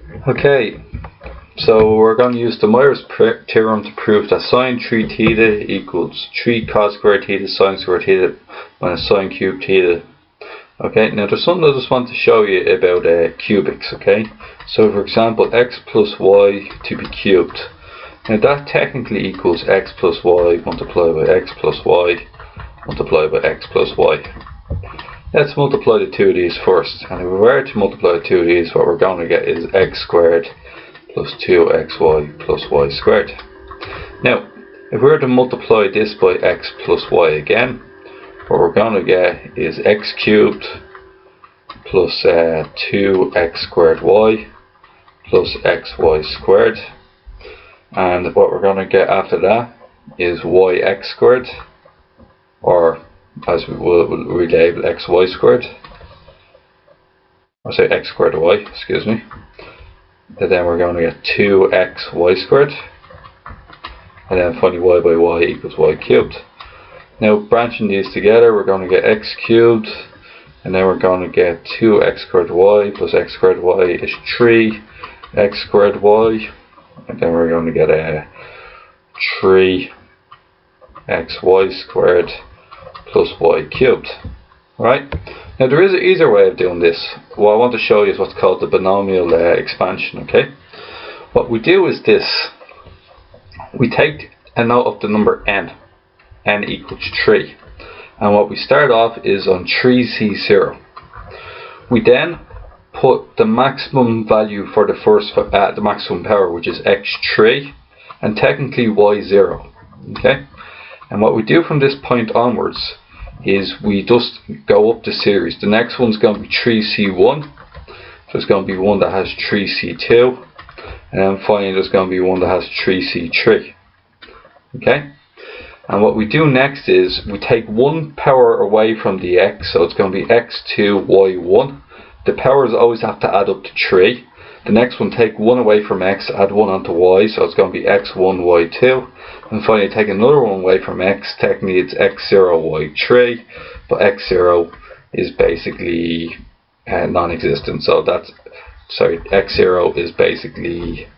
Okay, so we're going to use the Myers theorem to prove that sine 3 theta equals 3 cos squared theta sine squared theta minus sine cubed theta. Okay, now there's something I just want to show you about cubics, okay? So for example, x plus y to be cubed. Now that technically equals x plus y multiplied by x plus y multiplied by x plus y. Let's multiply the two of these first, and if we were to multiply the two of these, what we're going to get is x squared plus 2xy plus y squared. Now, if we were to multiply this by x plus y again, what we're going to get is x cubed plus 2x squared y plus xy squared, and what we're going to get after that is yx squared, or as we will relabel xy squared, or say x squared y, excuse me. And then we're going to get 2xy squared, and then finally y by y equals y cubed. Now branching these together, we're going to get x cubed, and then we're going to get 2x squared y plus x squared y is 3x squared y, and then we're going to get 3xy squared plus y cubed. Right? Now there is an easier way of doing this. What I want to show you is what's called the binomial expansion. Okay? What we do is this. We take a note of the number n equals 3, and what we start off is on 3c0. We then put the maximum value for the first the maximum power, which is x3, and technically y0. Okay? And what we do from this point onwards is we just go up the series. The next one's going to be 3c1, so there's going to be one that has 3c2, and then finally there's going to be one that has 3c3. Okay? And what we do next is we take one power away from the x, so it's going to be x2, y1. The powers always have to add up to 3. The next one, take one away from x, add one onto y, so it's going to be x1, y2. And finally take another one away from x, technically it's x0, y3, but x0 is basically non-existent, so that's, sorry, x0 is basically,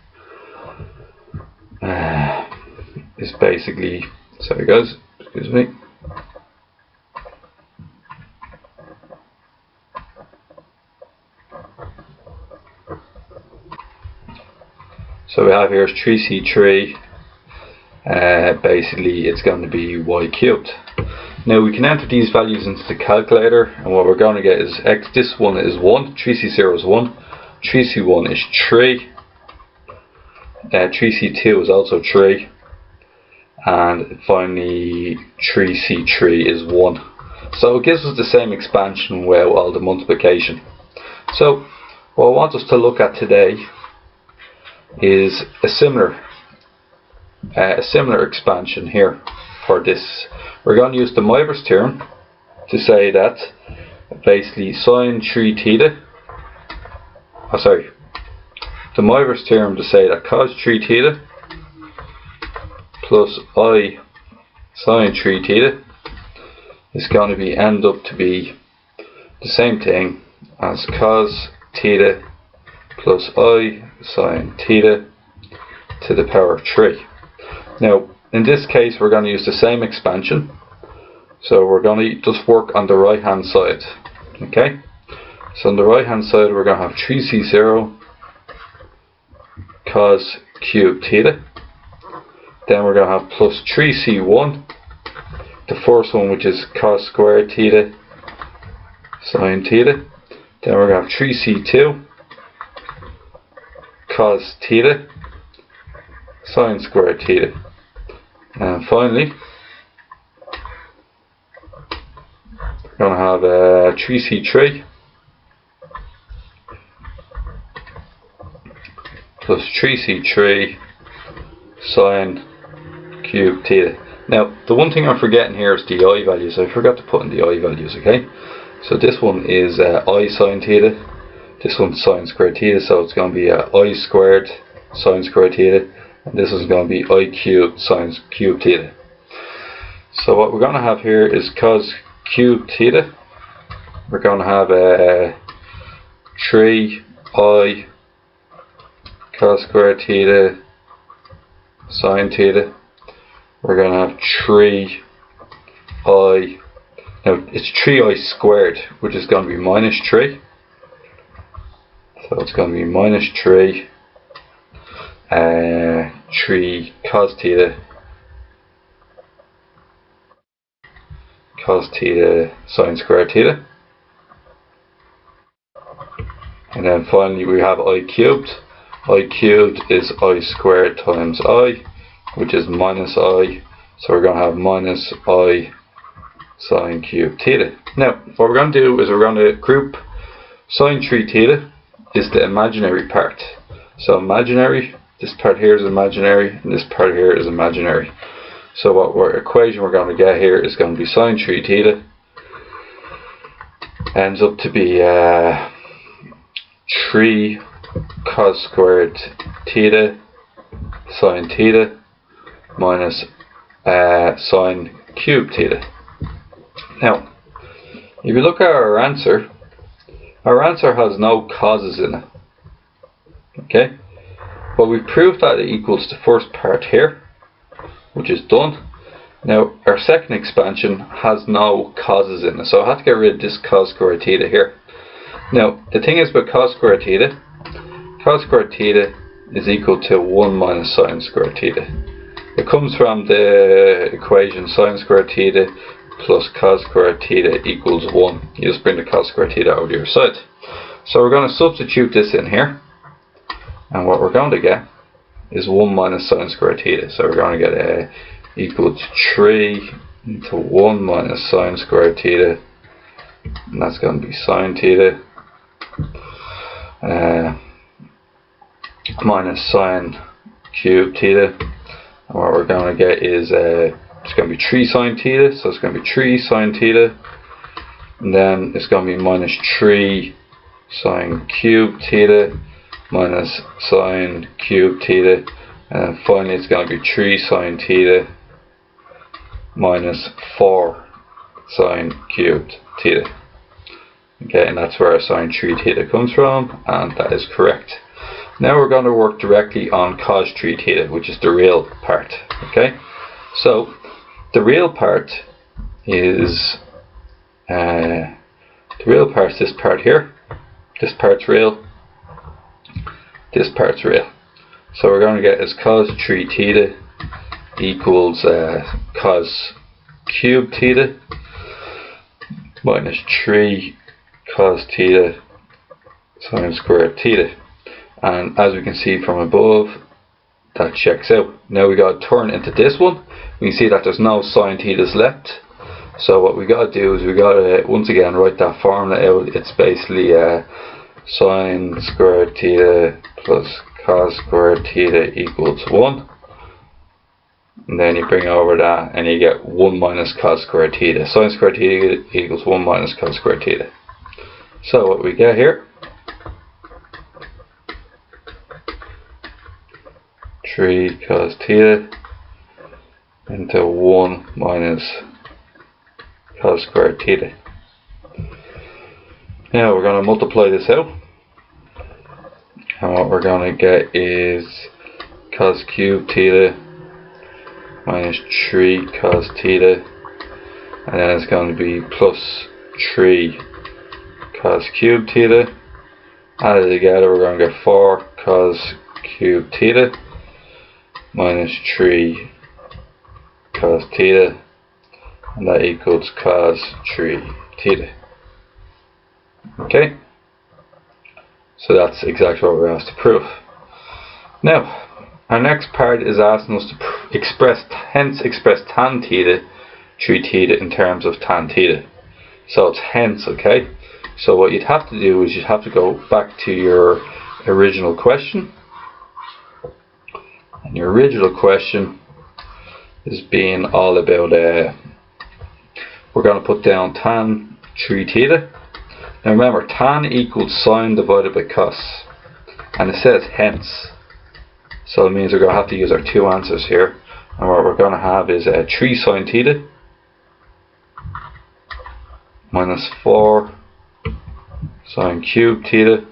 sorry guys, excuse me. So we have here is 3c3, basically it's going to be y cubed. Now we can enter these values into the calculator, and what we're going to get is x, this one is 1, 3c0 is 1, 3c1 is 3, 3c2 is also 3, and finally 3c3 is 1. So it gives us the same expansion without all the multiplication. So what I want us to look at today is a similar expansion here for this. We're going to use the Myers theorem to say that basically sine 3 theta, the Myers theorem to say that cos 3 theta plus I sine 3 theta is going to be end up to be the same thing as cos theta plus I sine theta to the power of 3. Now in this case we're going to use the same expansion, so we're going to just work on the right hand side. Okay, so on the right hand side we're going to have 3c0 cos cubed theta, then we're going to have plus 3c1, the first one, which is cos squared theta sine theta, then we're going to have 3c2 cos theta sine squared theta, and finally we're going to have 3c3 plus 3c3 sine cubed theta. Now the one thing I'm forgetting here is the I values. I forgot to put in the I values. Okay, so this one is I sine theta, this one's sine squared theta, so it's going to be I squared sine squared theta, and this is going to be I cubed sine cubed theta. So what we're going to have here is cos cubed theta. We're going to have 3i cos squared theta sine theta. We're going to have 3i. Now it's 3i squared, which is going to be minus 3. So it's going to be minus 3 cos theta sine squared theta. And then finally we have I cubed. I cubed is I squared times I, which is minus I. So we're going to have minus I sine cubed theta. Now what we're going to do is we're going to group sine 3 theta is the imaginary part. So imaginary, this part here is imaginary, and this part here is imaginary. So what equation we're going to get here is going to be sine 3 theta ends up to be 3 cos squared theta sine theta minus sine cubed theta. Now, if you look at our answer has no causes in it. Okay? But we've proved that it equals the first part here, which is done. Now, our second expansion has no causes in it, so I have to get rid of this cos squared theta here. Now, the thing is with cos squared theta is equal to 1 minus sine squared theta. It comes from the equation sine squared theta plus cos squared theta equals 1. You just bring the cos squared theta over to your side. So we're going to substitute this in here, and what we're going to get is 1 minus sine squared theta. So we're going to get equal to 3 into 1 minus sine squared theta, and that's going to be sine theta minus sine cubed theta, and what we're going to get is it's going to be 3 sine theta, so it's going to be 3 sine theta, and then it's going to be minus 3 sine cubed theta minus sine cubed theta, and then finally it's going to be 3 sine theta minus 4 sine cubed theta. Okay, and that's where our sine 3 theta comes from, and that is correct. Now we're going to work directly on cos 3 theta, which is the real part. Okay, so the real part is this part here. This part's real. This part's real. So we're going to get is cos 3 theta equals cos cubed theta minus 3 cos theta sine squared theta. And as we can see from above, that checks out. Now we got to turn into this one. We can see that there's no sine thetas left. So what we got to do is we got to once again write that formula out. It's basically sine squared theta plus cos squared theta equals 1. And then you bring over that and you get 1 minus cos squared theta. Sine squared theta equals 1 minus cos squared theta. So what we get here, 3 cos theta into 1 minus cos squared theta. Now we're going to multiply this out, and what we're going to get is cos cubed theta minus 3 cos theta, and then it's going to be plus 3 cos cubed theta. Added together we're going to get 4 cos cubed theta minus 3 cos theta, and that equals cos 3 theta. Okay, so that's exactly what we're asked to prove. Now our next part is asking us to express tan theta 3 theta in terms of tan theta. So it's hence, okay. So what you'd have to do is you'd have to go back to your original question. And your original question is being all about, we're going to put down tan 3 theta. Now remember, tan equals sine divided by cos. And it says hence. So it means we're going to have to use our two answers here. And what we're going to have is 3 sine theta minus 4 sine cubed theta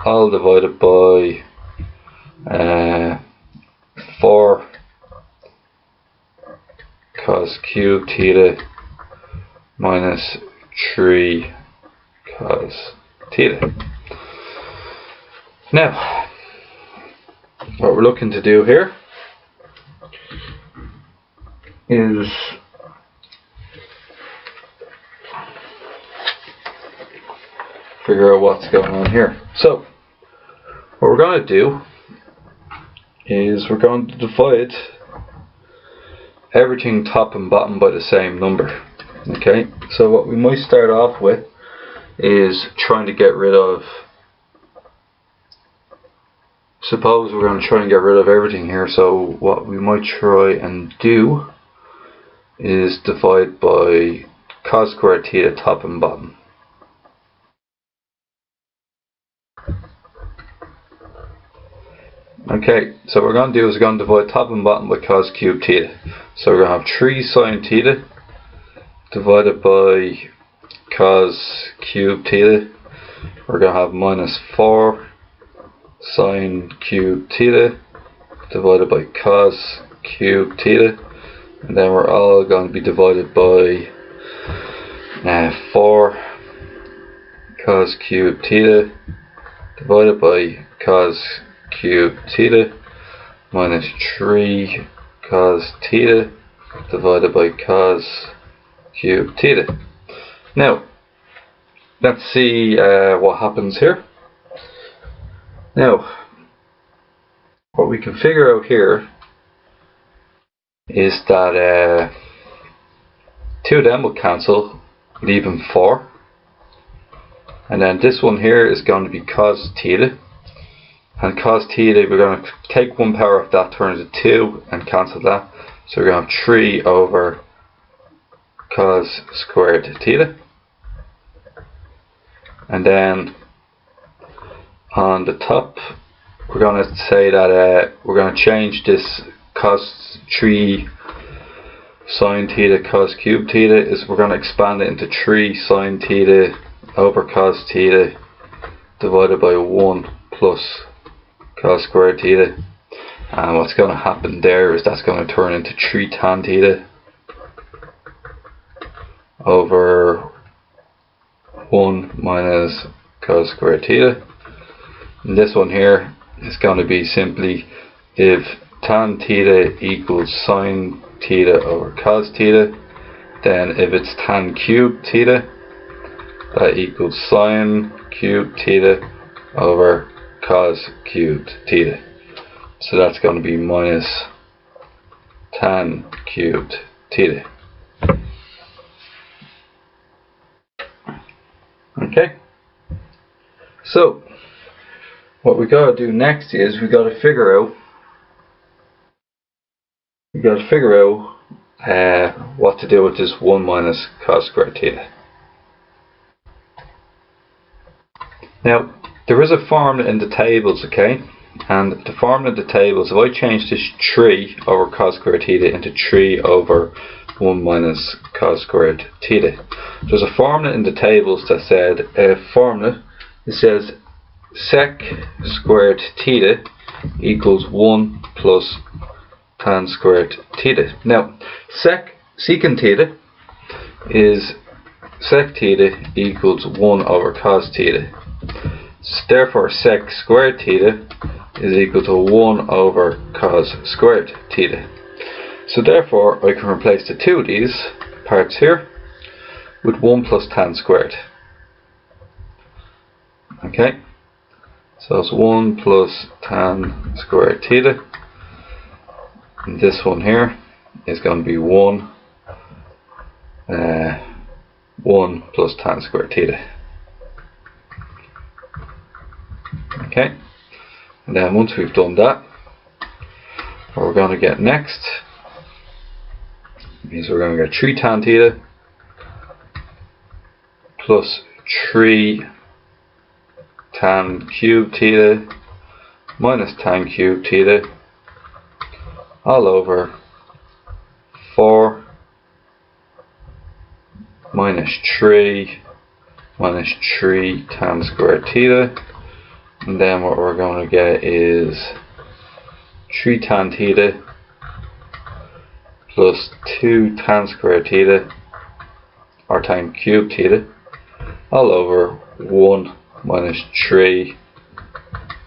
all divided by 4 cos cube theta minus 3 cos theta. Now, what we're looking to do here is figure out what's going on here. So, what we're going to do is we're going to divide everything top and bottom by the same number. Okay, so what we might start off with is trying to get rid of, suppose we're going to try and get rid of everything here, so what we might try and do is divide by cos squared theta top and bottom. Okay, so what we're going to do is we're going to divide top and bottom by cos cube theta. So we're going to have 3 sine theta divided by cos cube theta. We're going to have minus 4 sine cube theta divided by cos cube theta. And then we're all going to be divided by 4 cos cube theta divided by cos cube theta minus 3 cos theta divided by cos cube theta. Now, let's see what happens here. Now, what we can figure out here is that 2 of them will cancel, leaving 4. And then this one here is going to be cos theta. And cos theta, we're going to take 1 power of that, turn it to 2 and cancel that. So we're going to have 3 over cos squared theta. And then on the top, we're going to say that we're going to change this cos 3 sine theta cos cube theta, is we're going to expand it into 3 sine theta over cos theta divided by 1 plus cos squared theta. And what's going to happen there is that's going to turn into 3 tan theta over 1 minus cos squared theta. And this one here is going to be simply if tan theta equals sine theta over cos theta, then if it's tan cube theta, that equals sine cube theta over cos cubed theta. So that's going to be minus tan cubed theta. Okay, so what we got to do next is we got to figure out what to do with this 1 minus cos squared theta. Now, there is a formula in the tables, okay? And the formula in the tables, if I change this 3 over cos squared theta into 3 over 1 minus cos squared theta, there's a formula in the tables that said, it says sec squared theta equals 1 plus tan squared theta. Now, secant theta is sec theta equals 1 over cos theta. Therefore, sec squared theta is equal to 1 over cos squared theta. So therefore, I can replace the 2 of these parts here with 1 plus tan squared. Okay, so it's 1 plus tan squared theta. And this one here is going to be 1 plus tan squared theta. Okay, and then once we've done that, what we're going to get next is we're going to get 3 tan theta plus 3 tan cube theta minus tan cube theta all over 4 minus 3 tan squared theta And then what we're going to get is 3 tan theta plus 2 tan squared theta, or tan cubed theta, all over 1 minus 3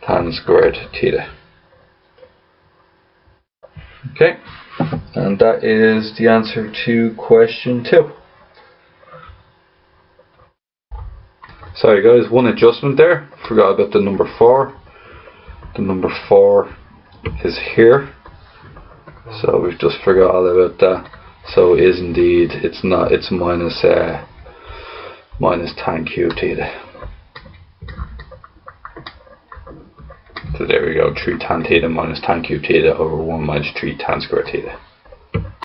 tan squared theta. Okay, and that is the answer to question 2. Sorry guys, one adjustment there, forgot about the number 4. The number 4 is here, so we've just forgot all about that. So it is indeed, it's not, it's minus tan cubed theta. So there we go, 3 tan theta minus tan cubed theta over 1 minus 3 tan squared theta.